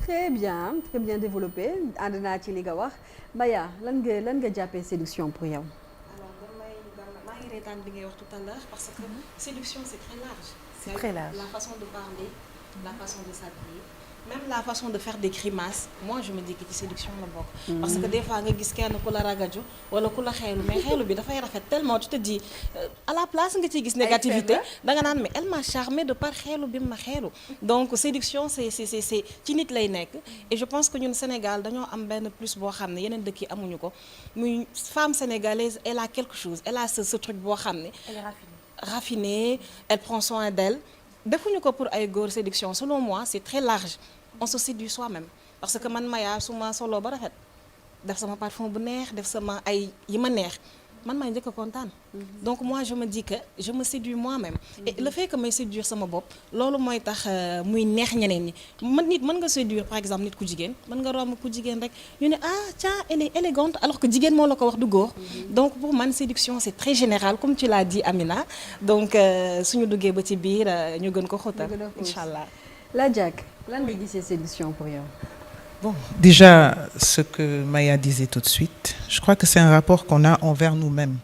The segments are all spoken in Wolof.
très bien développé ànd naa ci li nga wax Maya lan nga jàppee séduction pour yow. alors maa ngi reetaan bi ngay wax tout à l'heure parce que séduction c'est très large. C'est très large. La façon de parler, la façon de s'habiller, même la façon de faire des grimaces. Moi je me dis que ci séduction la bokk. Parce que des fois nga gis kenn ku la ragaju wala ku la xeelu mais xeelu bi dafay rafet tellement tu te dis à la place nga ciy gis négativité danga naan mais elle m'a charmé de par xeelu bi ma xeelu. Donc séduction c'est ci nit lay nekk et je pense que ñun Sénégal dañoo am benn plus boo xam ne yeneen dëkk yi amuñu ko muy femme sénégalaise elle a quelque chose elle a ce truc boo xam ne. Elle est raffinée. Raffinée, elle prend soin d'elle. Defuñu ko pour ay góor séduction selon moi c'est très large on se séduit soi-même parce que man Maya su ma solo ba rafet def sama parfum bu neex def sama ay yi ma neex man may njëkk a kontaan. Donc moi je me dis que je me séduis moi-même. Et le fait que may séduire sama bopp loolu mooy tax muy neex ñeneen ñi nit mën nga séduire par exemple nit ku jigéen mën nga romb ku jigéen rek ñu ne ah tiens elle est élégante alors que jigéen moo la ko wax du góor. Donc pour man séduction c'est très général comme tu l'as dit Amina donc suñu duggee ba ci biir ñu gën ko xóotal incha allah. La Diack lan nga gisee séduction pour yow. Bon, déjà, ce que Maya disait tout de suite, je crois que c'est un rapport qu'on a envers nous-mêmes.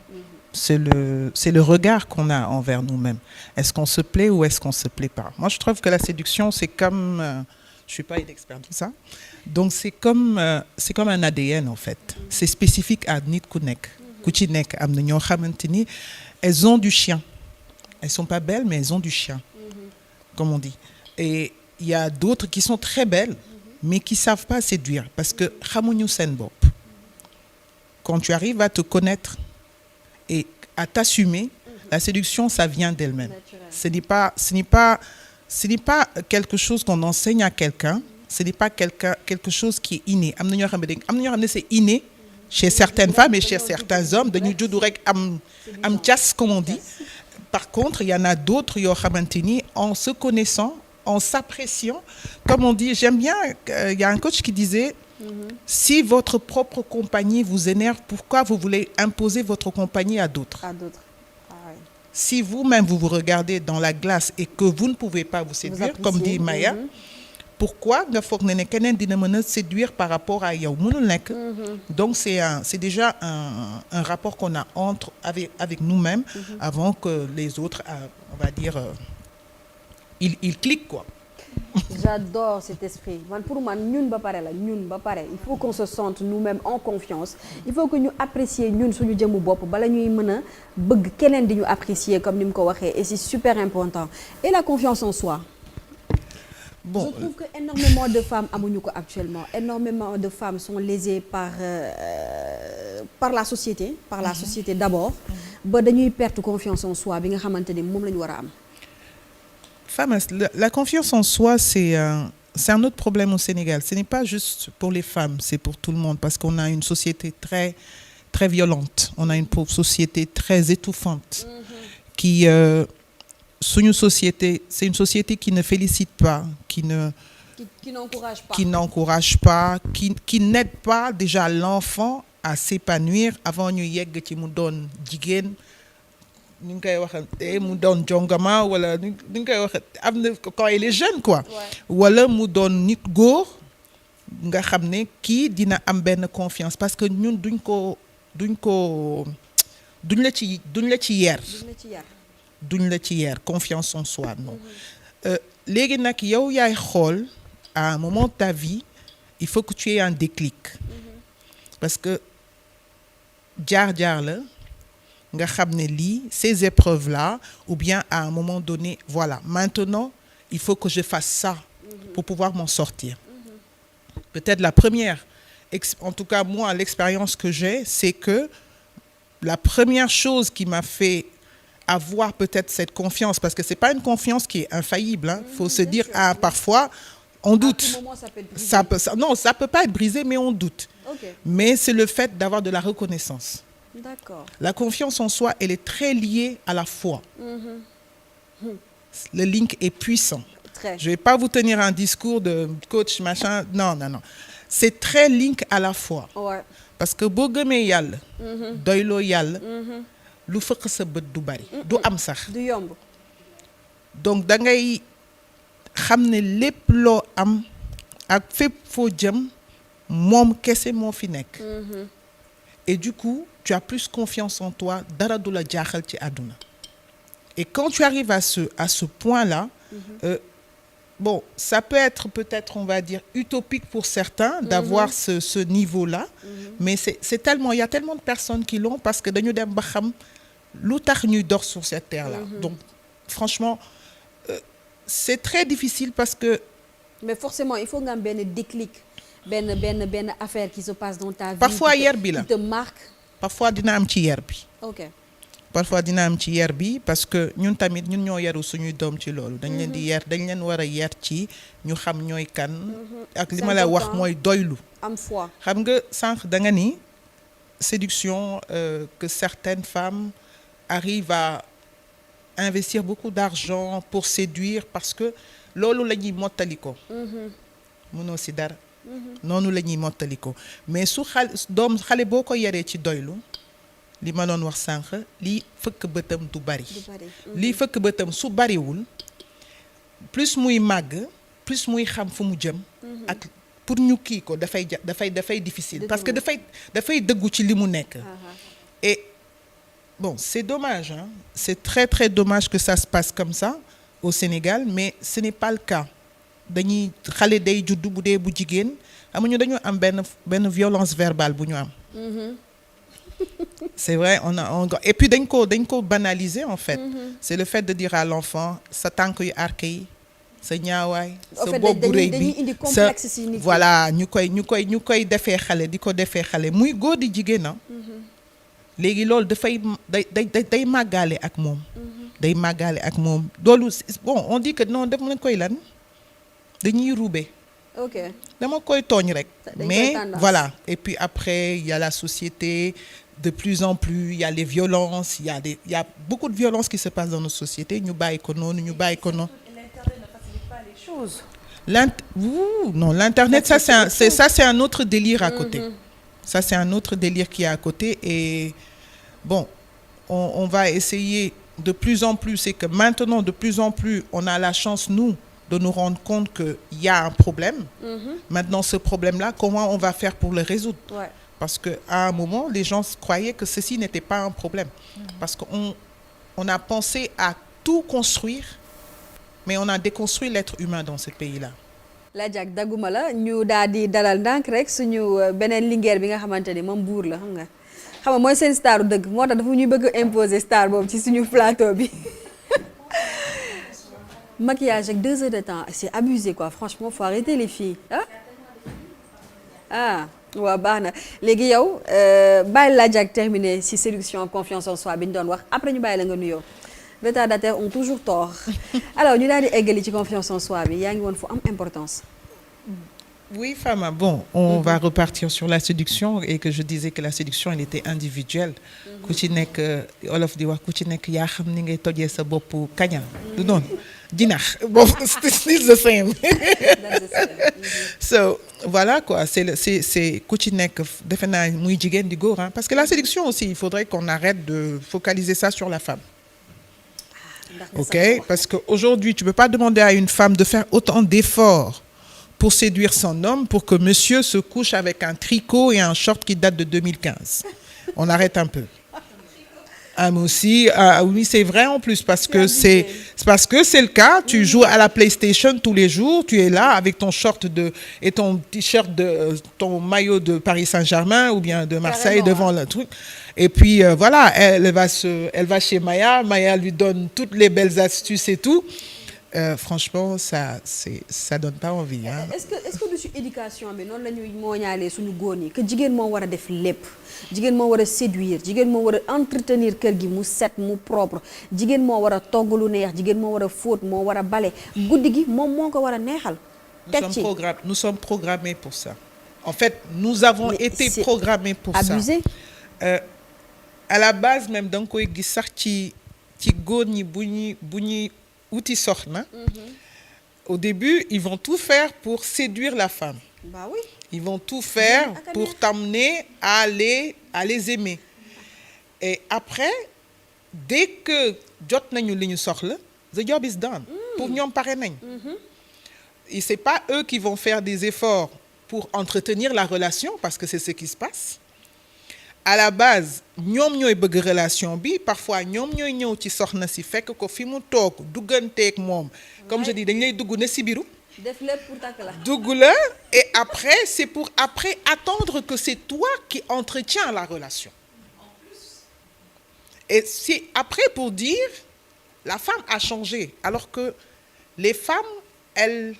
C'est le regard qu'on a envers nous-mêmes. Est-ce qu'on se plaît ou est-ce qu'on se plaît pas? Moi, je trouve que la séduction, c'est comme... je suis pas une experte de ça. Donc, c'est comme un ADN, en fait. C'est spécifique à nit ku nekk. Ku ci nekk am na ñoo xamante ni elles ont du chien. Elles sont pas belles, mais elles ont du chien. Comme on dit. Et il y a d'autres qui sont très belles, mais qui savent pas séduire parce que xamuñu seen bopp. Quand tu arrives à te connaître et à t'assumer, la séduction ça vient d'elle-même. Ce n'est pas quelque chose qu'on enseigne à quelqu'un, ce n'est pas quelque chose qui est inné. Am na ñoo xam ne c'est inné chez certaines femmes et chez certains hommes dañu juddu rek am cas comme on dit. Par contre, il y en a d'autres yoo xamante ni en se connaissant, en s'appréciant, comme on dit, j'aime bien, il y a un coach qui disait, si votre propre compagnie vous énerve, pourquoi vous voulez imposer votre compagnie à d'autres? À d'autres. Ah ouais. Si vous-même vous regardez dans la glace et que vous ne pouvez pas vous séduire, comme dit Maya, pourquoi nga foog ne keneen dina mën a séduire par rapport à yow mënul nekk. Donc c'est déjà un rapport qu'on a avec nous-mêmes avant que les autres, on va dire, il clique quoi. J'adore cet esprit man pour man ñun ba pare il faut qu'on se sente nous-mêmes en confiance il faut que ñu apprécier ñun suñu jëmu bopp bala ñuy mën a bëgg keneen di ñu apprécier comme ni mu ko waxee et c'est super important et la confiance en soi. Bon, je trouve que énormément de femmes amuñu ko actuellement énormément de femmes sont lésées par la société d'abord ba dañuy perdre confiance en soi bi nga xamante ni moom la ñu war a am. Femme, la confiance en soi, c'est un autre problème au Sénégal. Ce n'est pas juste pour les femmes, c'est pour tout le monde parce qu'on a une société très, très violente. On a une société très étouffante qui, suñu société, c'est une société qui ne félicite pas, qui n'encourage pas, qui n'aide pas déjà l'enfant à s'épanouir avant ñu yegg ci mu doon jigéen. Ni nga koy waxee mu doon jongama wala ni nga koy waxee am na quand il est jeune quoi. Wala mu doon nit góor nga xam ne kii dina am benn confiance parce que ñun duñ la ci yer confiance en soi non. Léegi nag yow yaay xool à un moment de ta vie il faut que tu aies un déclic parce que jaar la. nga xam ne lii ces épreuves là ou bien à un moment donné voilà maintenant il faut que je fasse ça pour pouvoir m'en sortir. Peut-être la première en tout cas moi l'expérience que j'ai c'est que la première chose qui m'a fait avoir peut-être cette confiance parce que c'est pas une confiance qui est infaillible hein. Faut se dire parfois on doute. À tout moment, ça peut pas être brisé mais on doute. Okay. Mais c'est le fait d'avoir de la reconnaissance. D'accord. La confiance en soi, elle est très liée à la foi. Le link est puissant. Très. Je vais pas vous tenir un discours de coach machin. Non. C'est très link à la foi. Ouais. Parce que boo gëmee yàlla. doyloo yàlla. lu fëq sa bët du bari. du am sax. du yomb. Donc da ngay xam ne lépp loo am ak fépp foo jëm moom kese moo fi nekk. Et du coup tu as plus confiance en toi dara du la jaaxal ci àdduna. Et quand tu arrives à ce point-là, bon, ça peut être peut-être, on va dire, utopique pour certains d'avoir ce niveau-là, mais c'est tellement, il y a tellement de personnes qui l'ont parce que dañu dem ba xam lu tax ñuy dox sur cette terre-là. Donc, franchement, c'est très difficile parce que... Mais forcément, il faut nga am benn déclic, benn affaire qui se passe dans ta vie. Parfois yar bi la. Qui te marque. Parfois dina am ci yar bi. Ok. Parfois dina am ci yar bi parce que ñun tamit ñun ñoo yaru suñuy doom ci loolu dañ leen di yar dañ leen war a yar ci ñu xam ñooy kan ak li ma la wax mooy doylu am foi xam nga sànq da nga ni séduction que certaines femmes arrivent à investir beaucoup d'argent pour séduire parce que loolu la ñuy mottali ko mënoo si dara noonu la ñuy mottali ko mais su xale boo ko yaree ci doylu li ma doon wax sànq lii fëkk bëtam du bari lii fëkk bëtam su bariwul plus muy màgg plus muy xam fu mu jëm ak pour ñu kii ko dafay difficile parce que dafay dëggu ci li mu nekk et bon c'est dommage hein c'est très très dommage que ça se passe comme ça au Sénégal mais ce n'est pas le cas dañuy xale day juddu bu dee bu jigéen amuñu dañu am benn violence verbale bu ñu am c'est vrai et puis dañ ko banaliser en fait c'est le fait de dire à l'enfant sa tànk yu arqué yi sa ñaawaay sa bopp bu rëy bi sa voilà ñu koy defee xale di ko defee xale muy góor di jigéen na léegi loolu day màggaale ak moom day màggaale ak moom loolu bon on dit que non def nañ koy lan dañuy ruube ok dama koy tooñ rek mais voilà et puis après il y a la société de plus en plus il y a les violences il y a beaucoup de violences qui se passent dans nos sociétés ñu bàyyi ko noonu l'internet ne facilite pas les choses non l'internet ça c'est un autre délire à côté ça c'est un autre délire qui est à côté et bon on va essayer de plus en plus c'est que maintenant de plus en plus on a la chance nous de nous rendre compte qu'il y a un problème. Maintenant, ce problème-là, comment on va faire pour le résoudre? Parce qu'à un moment, les gens croyaient que ceci n'était pas un problème. Parce qu'on a pensé à tout construire, mais on a déconstruit l'être humain dans ce pays-là. La Diack dagguma la ñu daal di dalal ndànk rek suñu beneen lingeer bi nga xamante ni moom buur la xam nga mooy seen staru dëgg moo tax dafa ñuy bëgg imposer star boobu ci suñu plateau bi. Maquillage avec 2 heures de temps c'est abusé quoi franchement faut arrêter les filles waaw baax na léegi yow bàyyi la Diack terminer ci séduction confiance en soi bi ñu doon wax après ñu bàyyi la nga nuyoo retardataires ont toujours tort alors ñu daal di eggali ci confiance en soi bi yaa ngi woon fu am importance. Oui, Fama, bon, on va repartir sur la séduction et que je disais que la séduction, elle était individuelle. Ku ci nekk olof di wax ku ci nekk yaa xam ni ngay tojee sa bopp kaña du noonu jinax bon still the same so voilà quoi c'est ku ci nekk defe naa muy jigéen di góor parce que la séduction aussi il faudrait qu'on arrête de focaliser ça sur la femme. Ok, parce que aujourd'hui tu peux pas demander à une femme de faire autant d'efforts pour séduire son homme pour que monsieur se couche avec un tricot et un short qui date de 2015. On arrête un peu. Mais aussi, oui, c'est vrai en plus parce que c'est le cas. Tu joues à la PlayStation tous les jours. Tu es là avec ton short et ton t-shirt ton maillot de Paris Saint-Germain ou bien de Marseille devant le truc. Et puis voilà, elle va chez Maya. Maya lui donne toutes les belles astuces et tout. Franchement ça donne pas envie hein. Est-ce que du ci éducation bi noonu la ñuy mooñaalee suñu góor ñi que jigéen moo war a def lépp jigéen moo war a séduire jigéen moo war a entretenir kër gi mu set mu propre jigéen moo war a togg lu neex jigéen moo war a fóot moo war a bale guddi gi moom moo ko war a neexal. Nous sommes programmés pour ça. En fait, nous avons été programmés pour abusé. Ça. À la base même da nga koy gis sax ci góor ñi bu ñuy uti soxna. Au début, ils vont tout faire pour séduire la femme. Bah oui. Ils vont tout faire pour t'amener à les aimer. Et après, dès que jot nañu li ñu soxla, the job is done. Pour ñoom pare nañ. c'est pas eux qui vont faire des efforts pour entretenir la relation parce que c'est ce qui se passe. À la base ñoom ñooy bëgg relation bi parfois ñoom ñooy ñëw ci soxna si fekk ko fi mu toog dugganteeg moom comme je dis dañ lay dugg ne si biiru def lépp pour takk la. dugg la et après c'est pour après attendre que c'est toi qui entretiens la relation et c'est après pour dire la femme a changé alors que les femmes elles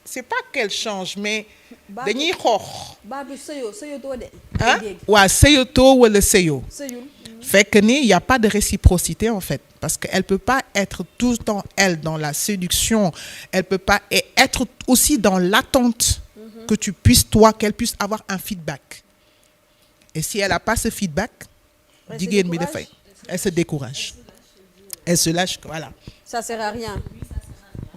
c'est pas qu'elles changent mais dañuy xoox baatu sëyoo de. ah waa sëyatoo wala sëyoo sëyul. fait que ni y a pas de réciprocité en fait parce que elle peut pas être tout le temps elle dans la séduction elle peut pas et être aussi dans l'attente que tu puisses toi qu'elle puisse avoir un feedback et si elle a pas ce feedback jigéen bi dafay elle se décourage elle se lâche voilà Ça sert à rien.